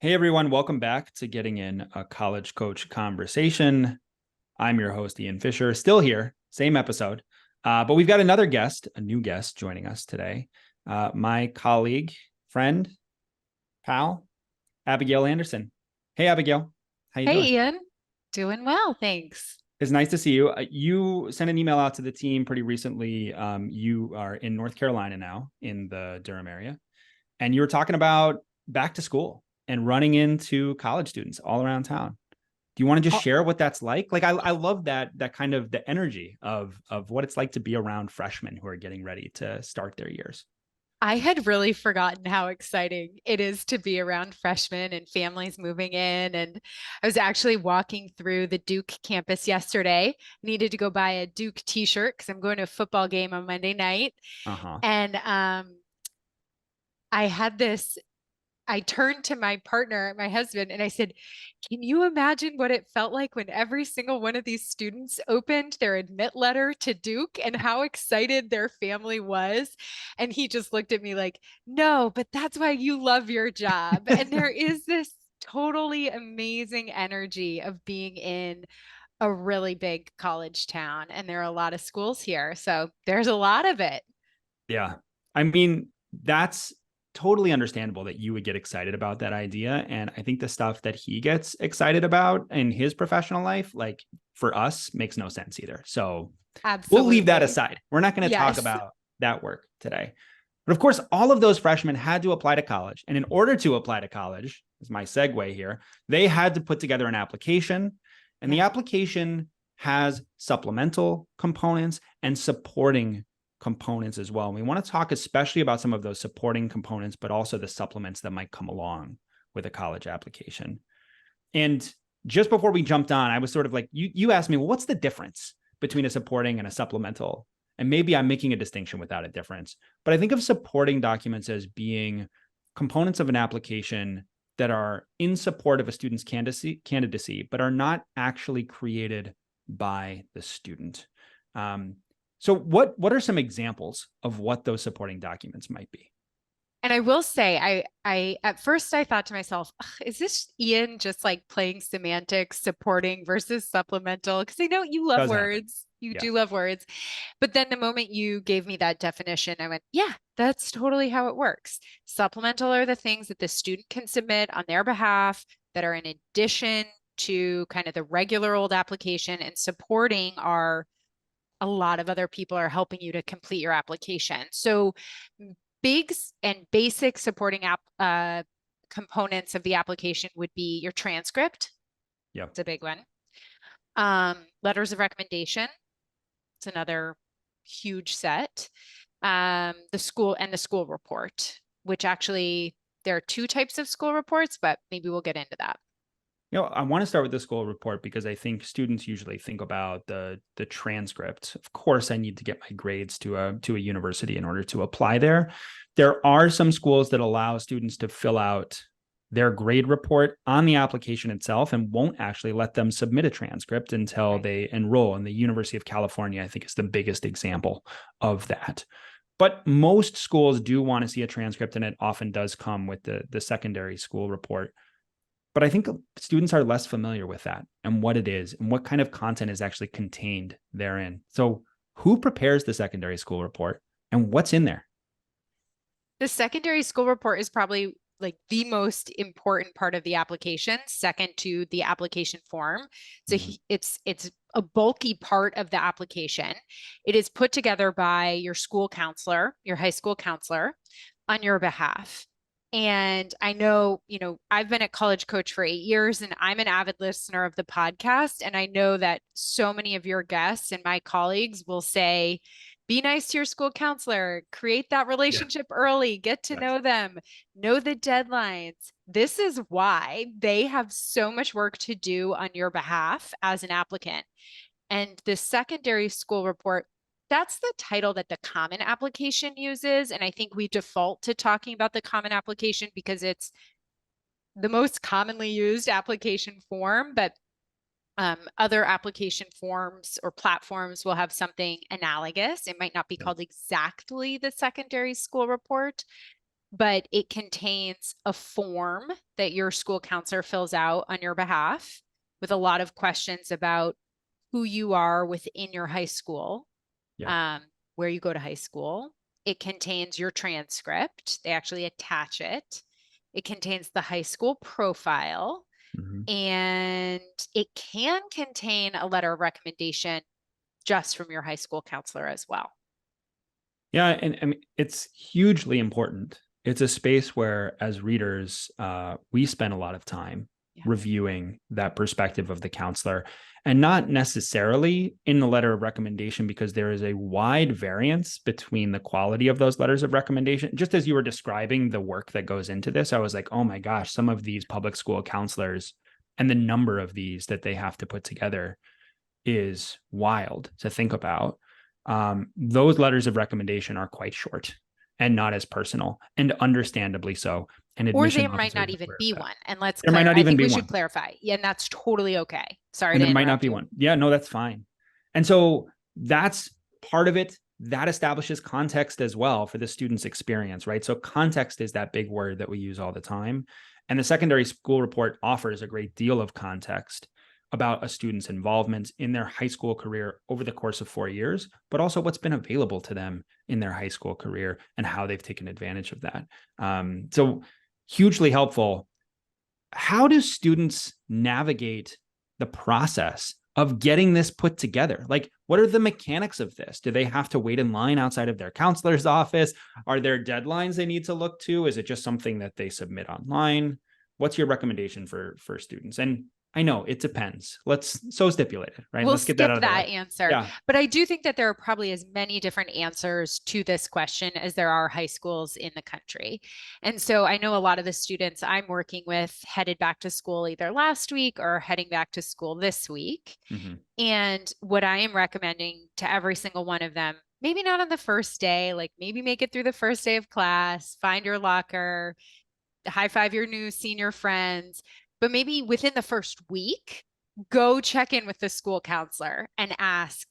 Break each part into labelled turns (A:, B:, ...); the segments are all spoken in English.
A: Hey everyone, welcome back to Getting In a College Coach Conversation. I'm your host, Ian Fisher, still here, same episode. But we've got another guest, a new guest joining us today. My colleague, friend, pal, Abigail Anderson. Hey Abigail, how you
B: Hey,
A: doing?
B: Ian. Doing well, thanks.
A: It's nice to see you. You sent an email out to the team pretty recently. You are in North Carolina now, in the Durham area, and you were talking about back to school and running into college students all around town. Do you want to just
B: Oh,
A: share what that's like? I love that kind of the energy of what it's like to be around freshmen who are getting ready to start their years.
B: I had really forgotten how exciting it is to be around freshmen and families moving in. And I was actually walking through the Duke campus yesterday. I needed to go buy a Duke t-shirt because I'm going to a football game on Monday night.
A: Uh-huh.
B: And I had this I turned to my partner, my husband, and I said, "Can you imagine what it felt like when every single one of these students opened their admit letter to Duke and how excited their family was?" And he just looked at me like, "No, but that's why you love your job." And there is this totally amazing energy of being in a really big college town, and there are a lot of schools here. So there's a lot of it.
A: Yeah. I mean, that's totally understandable that you would get excited about that idea. And I think the stuff that he gets excited about in his professional life, like for us, makes no sense either. So we'll leave that
B: Absolutely.
A: aside. We're not going to talk
B: Yes.
A: about that work today. But of course, all of those freshmen had to apply to college. And in order to apply to college, is my segue here, they had to put together an application. And the
B: Yeah.
A: application has supplemental components and supporting components as well. And we want to talk especially about some of those supporting components, but also the supplements that might come along with a college application. And just before we jumped on, I was sort of like, you asked me, well, what's the difference between a supporting and a supplemental? And maybe I'm making a distinction without a difference. But I think of supporting documents as being components of an application that are in support of a student's candidacy, but are not actually created by the student. So what are some examples of what those supporting documents might be?
B: And I will say, I at first I thought to myself, "Ugh, is this Ian just like playing semantics, supporting versus supplemental?" Because I know you love
A: Does happen.
B: words. You
A: Yeah.
B: do love words. But then the moment you gave me that definition, I went, yeah, that's totally how it works. Supplemental are the things that the student can submit on their behalf that are in addition to kind of the regular old application, and supporting are a lot of other people are helping you to complete your application. So big and basic supporting app components of the application would be your transcript.
A: Yeah.
B: It's a big one. Letters of recommendation. It's another huge set. The school report, which actually there are two types of school reports, but maybe we'll get into that.
A: I want to start with the school report because I think students usually think about the transcript. Of course, I need to get my grades to a university in order to apply there. There are some schools that allow students to fill out their grade report on the application itself and won't actually let them submit a transcript until
B: Right.
A: they enroll. And the University of California, I think, is the biggest example of that. But most schools do want to see a transcript, and it often does come with the secondary school report. But I think students are less familiar with that and what it is and what kind of content is actually contained therein. So, who prepares the secondary school report and what's in there?
B: The secondary school report is probably like the most important part of the application, second to the application form. So
A: Mhm.
B: it's a bulky part of the application. It is put together by your school counselor, your high school counselor, on your behalf. And I know, I've been a college coach for 8 years and I'm an avid listener of the podcast. And I know that so many of your guests and my colleagues will say, be nice to your school counselor, create that
A: Yeah.
B: relationship early, get to
A: Yes.
B: know them, know the deadlines. This is why they have so much work to do on your behalf as an applicant. And the secondary school report, that's the title that the common application uses. And I think we default to talking about the common application because it's the most commonly used application form, but other application forms or platforms will have something analogous. It might not be
A: Yeah.
B: called exactly the secondary school report, but it contains a form that your school counselor fills out on your behalf with a lot of questions about who you are within your high school,
A: Yeah.
B: um, where you go to high school. It contains your transcript. They actually attach it. It contains the high school profile,
A: Mhm.
B: and it can contain a letter of recommendation just from your high school counselor as well.
A: Yeah, and I mean, it's hugely important. It's a space where, as readers, we spend a lot of time
B: Yeah.
A: reviewing that perspective of the counselor, and not necessarily in the letter of recommendation, because there is a wide variance between the quality of those letters of recommendation. Just as you were describing the work that goes into this, I was like, oh my gosh, some of these public school counselors and the number of these that they have to put together is wild to think about. Those letters of recommendation are quite short and not as personal, and understandably so. And
B: Or
A: admission
B: there might
A: officers
B: not
A: are
B: even
A: aware of
B: be
A: that.
B: one. And let's
A: There might
B: clear,
A: not
B: I
A: even
B: think
A: be
B: we should
A: one,
B: clarify. Yeah, and that's totally okay. Sorry
A: and
B: to
A: there might not
B: interrupt
A: be
B: you.
A: one. Yeah, no, that's fine. And so that's part of it. That establishes context as well for the student's experience, right? So context is that big word that we use all the time. And the secondary school report offers a great deal of context about a student's involvement in their high school career over the course of 4 years, but also what's been available to them in their high school career and how they've taken advantage of that. So hugely helpful. How do students navigate the process of getting this put together? Like, what are the mechanics of this? Do they have to wait in line outside of their counselor's office? Are there deadlines they need to look to? Is it just something that they submit online? What's your recommendation for students? And I know it depends. Let's so stipulate it, right?
B: We'll
A: Let's get that
B: skip
A: out of the way.
B: that answer.
A: Yeah.
B: But I do think that there are probably as many different answers to this question as there are high schools in the country. And so I know a lot of the students I'm working with headed back to school either last week or heading back to school this week.
A: Mm-hmm.
B: And what I am recommending to every single one of them, maybe not on the first day, like maybe make it through the first day of class, find your locker, high five your new senior friends, but maybe within the first week, go check in with the school counselor and ask,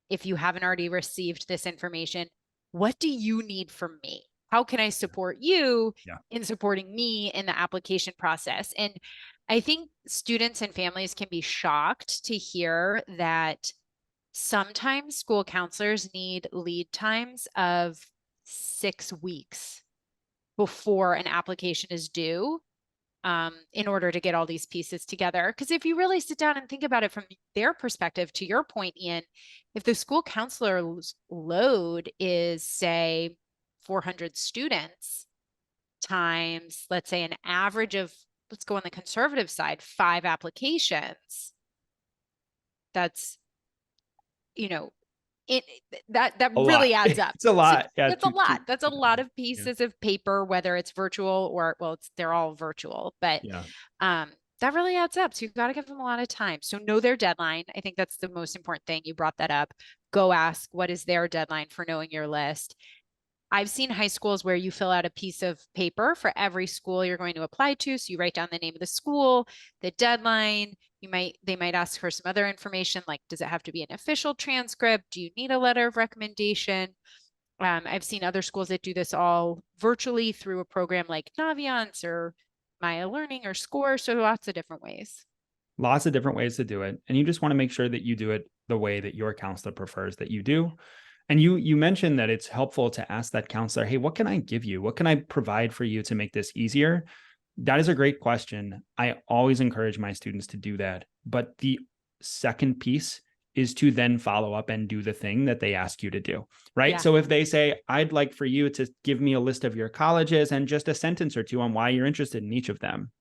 B: if you haven't already received this information, what do you need from me? How can I support you
A: Yeah.
B: in supporting me in the application process? And I think students and families can be shocked to hear that sometimes school counselors need lead times of 6 weeks before an application is due, in order to get all these pieces together. Because if you really sit down and think about it from their perspective, to your point, Ian, if the school counselor's load is, say, 400 students times, let's say, an average of, let's go on the conservative side, 5 applications, that's, you know, it that
A: A lot.
B: really adds up.
A: It's a
B: So
A: lot. Yeah.
B: that's a lot. That's a lot of
A: Yeah.
B: pieces of paper, whether it's virtual or, well, they're all virtual, but
A: Yeah.
B: um, that really adds up. So you've got to give them a lot of time. So know their deadline. I think that's the most important thing. You brought that up. Go ask, what is their deadline for knowing your list? I've seen high schools where you fill out a piece of paper for every school you're going to apply to. So you write down the name of the school, the deadline. They might ask for some other information, like, does it have to be an official transcript? Do you need a letter of recommendation? I've seen other schools that do this all virtually through a program like Naviance or Maya Learning or Score. So lots of different ways.
A: Lots of different ways to do it. And you just want to make sure that you do it the way that your counselor prefers that you do. And you mentioned that it's helpful to ask that counselor, hey, what can I give you? What can I provide for you to make this easier? That is a great question. I always encourage my students to do that. But the second piece is to then follow up and do the thing that they ask you to do, right?
B: Yeah.
A: So if they say, I'd like for you to give me a list of your colleges and just a sentence or two on why you're interested in each of them.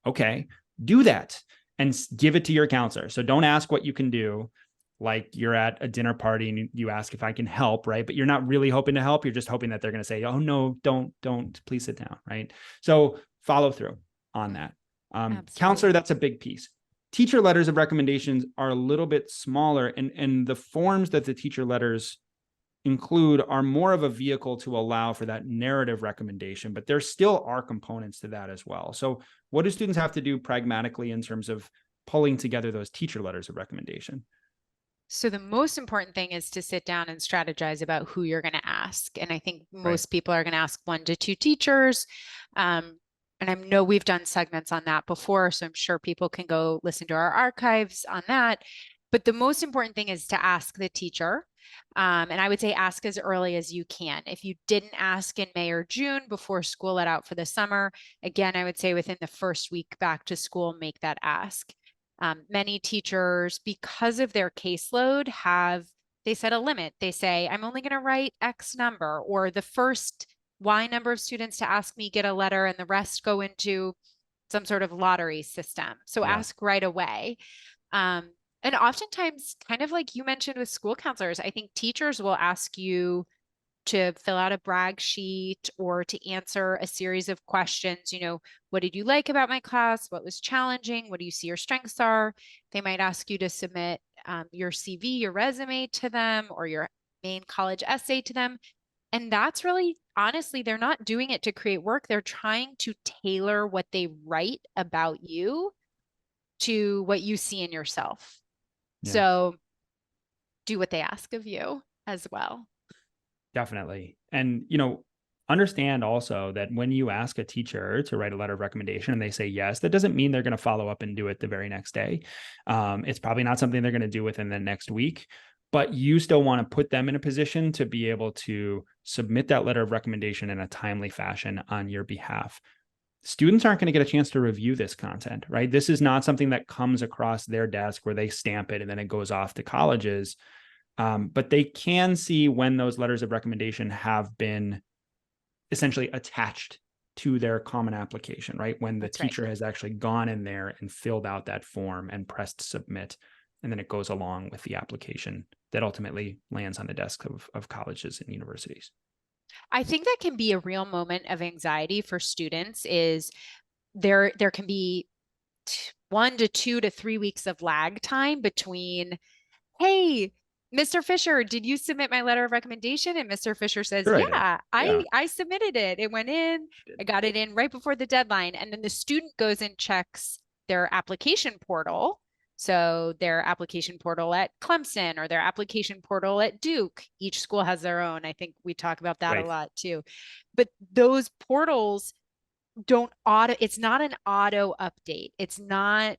A: Okay, do that and give it to your counselor. So don't ask what you can do, like you're at a dinner party and you ask if I can help, right? But you're not really hoping to help. You're just hoping that they're going to say, oh, no, don't, please sit down, right? So follow through on that. Counselor,
B: Absolutely.
A: that's a big piece. Teacher letters of recommendations are a little bit smaller, and the forms that the teacher letters include are more of a vehicle to allow for that narrative recommendation, but there still are components to that as well. So what do students have to do pragmatically in terms of pulling together those teacher letters of recommendation?
B: So the most important thing is to sit down and strategize about who you're going to ask. And I think
A: Right.
B: most people are going to ask 1 to 2 teachers. And I know we've done segments on that before, so I'm sure people can go listen to our archives on that. But the most important thing is to ask the teacher. And I would say ask as early as you can. If you didn't ask in May or June before school let out for the summer, again, I would say within the first week back to school, make that ask. Many teachers, because of their caseload, they set a limit. They say, I'm only going to write X number, or the first Y number of students to ask me get a letter, and the rest go into some sort of lottery system. So
A: Yeah.
B: ask right away. Um, and oftentimes, kind of like you mentioned with school counselors, I think teachers will ask you to fill out a brag sheet or to answer a series of questions. What did you like about my class? What was challenging? What do you see your strengths are? They might ask you to submit your CV, your resume to them, or your main college essay to them. And that's really, honestly, they're not doing it to create work. They're trying to tailor what they write about you to what you see in yourself.
A: Yeah.
B: So do what they ask of you as well.
A: Definitely. And, understand also that when you ask a teacher to write a letter of recommendation and they say yes, that doesn't mean they're going to follow up and do it the very next day. It's probably not something they're going to do within the next week, but you still want to put them in a position to be able to submit that letter of recommendation in a timely fashion on your behalf. Students aren't going to get a chance to review this content, right? This is not something that comes across their desk where they stamp it and then it goes off to colleges. But they can see when those letters of recommendation have been essentially attached to their common application, right? When the
B: That's right.
A: teacher has actually gone in there and filled out that form and pressed submit, and then it goes along with the application that ultimately lands on the desk of colleges and universities.
B: I think that can be a real moment of anxiety for students is there can be 1 to 2 to 3 weeks of lag time between, hey, Mr. Fisher, did you submit my letter of recommendation? And Mr. Fisher says,
A: Sure, I did.
B: yeah,
A: Yeah.
B: I submitted it. It went in. I got it in right before the deadline. And then the student goes and checks their application portal. So their application portal at Clemson or their application portal at Duke. Each school has their own. I think we talk about that a
A: Right.
B: lot too. But those portals don't auto, it's not an auto update. It's not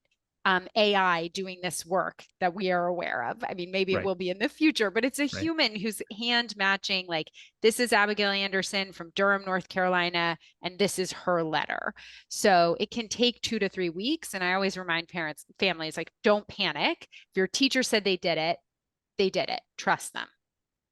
B: AI doing this work that we are aware of. I mean, maybe it
A: Right.
B: will be in the future, but it's a
A: Right.
B: human who's hand matching, like, this is Abigail Anderson from Durham, North Carolina, and this is her letter. So it can take 2 to 3 weeks. And I always remind parents, families, like, don't panic. If your teacher said they did it, they did it. Trust them.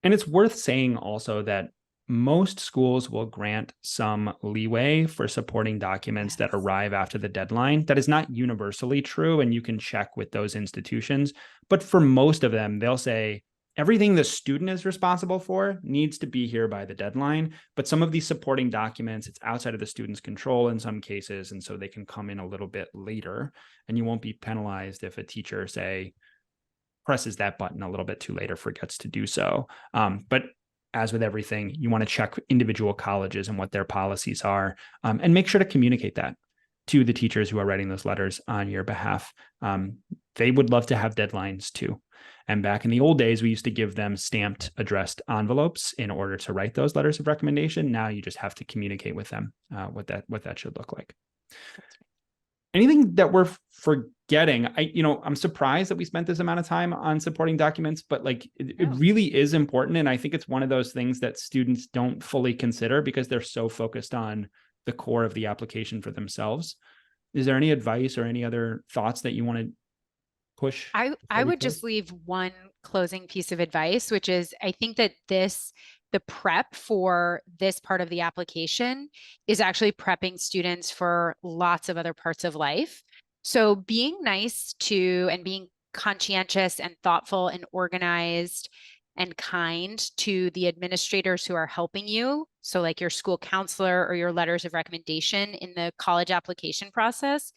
A: And it's worth saying also that most schools will grant some leeway for supporting documents that
B: Yes.
A: arrive after the deadline. That is not universally true, and you can check with those institutions. But for most of them, they'll say everything the student is responsible for needs to be here by the deadline. But some of these supporting documents, it's outside of the student's control in some cases. And so they can come in a little bit later, and you won't be penalized if a teacher, say, presses that button a little bit too late or forgets to do so. But as with everything, you want to check individual colleges and what their policies are, and make sure to communicate that to the teachers who are writing those letters on your behalf. They would love to have deadlines too. And back in the old days, we used to give them stamped, addressed envelopes in order to write those letters of recommendation. Now you just have to communicate with them what that should look like. Anything that we're forgetting? I'm surprised that we spent this amount of time on supporting documents, but like it
B: No.
A: really is important. And I think it's one of those things that students don't fully consider because they're so focused on the core of the application for themselves. Is there any advice or any other thoughts that you want to push
B: I
A: before we
B: would
A: close?
B: just leave one closing piece of advice, which is I think that the prep for this part of the application is actually prepping students for lots of other parts of life. So being nice to and being conscientious and thoughtful and organized and kind to the administrators who are helping you. So like your school counselor or your letters of recommendation in the college application process.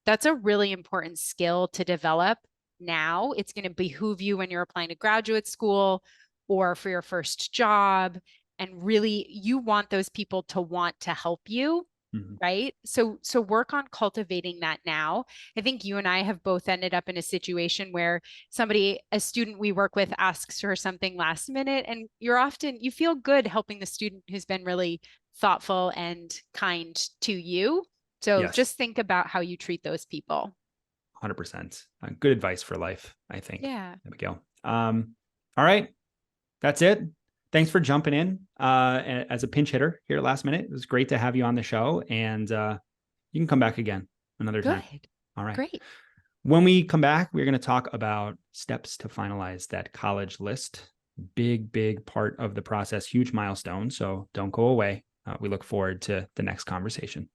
B: That's a really important skill to develop now. It's going to behoove you when you're applying to graduate school or for your first job. And really, you want those people to want to help you
A: Mhm.
B: right? So work on cultivating that now. I think you and I have both ended up in a situation where a student we work with asks for something last minute, and you feel good helping the student who's been really thoughtful and kind to you. So
A: Yes,
B: just think about how you treat those people.
A: 100%. Good advice for life, I think.
B: Yeah.
A: There we go. All right. That's it. Thanks for jumping in as a pinch hitter here at last minute. It was great to have you on the show, and you can come back again another time.
B: Good.
A: All right.
B: Great.
A: When we come back, we're going to talk about steps to finalize that college list. Big, big part of the process, huge milestone. So don't go away. We look forward to the next conversation.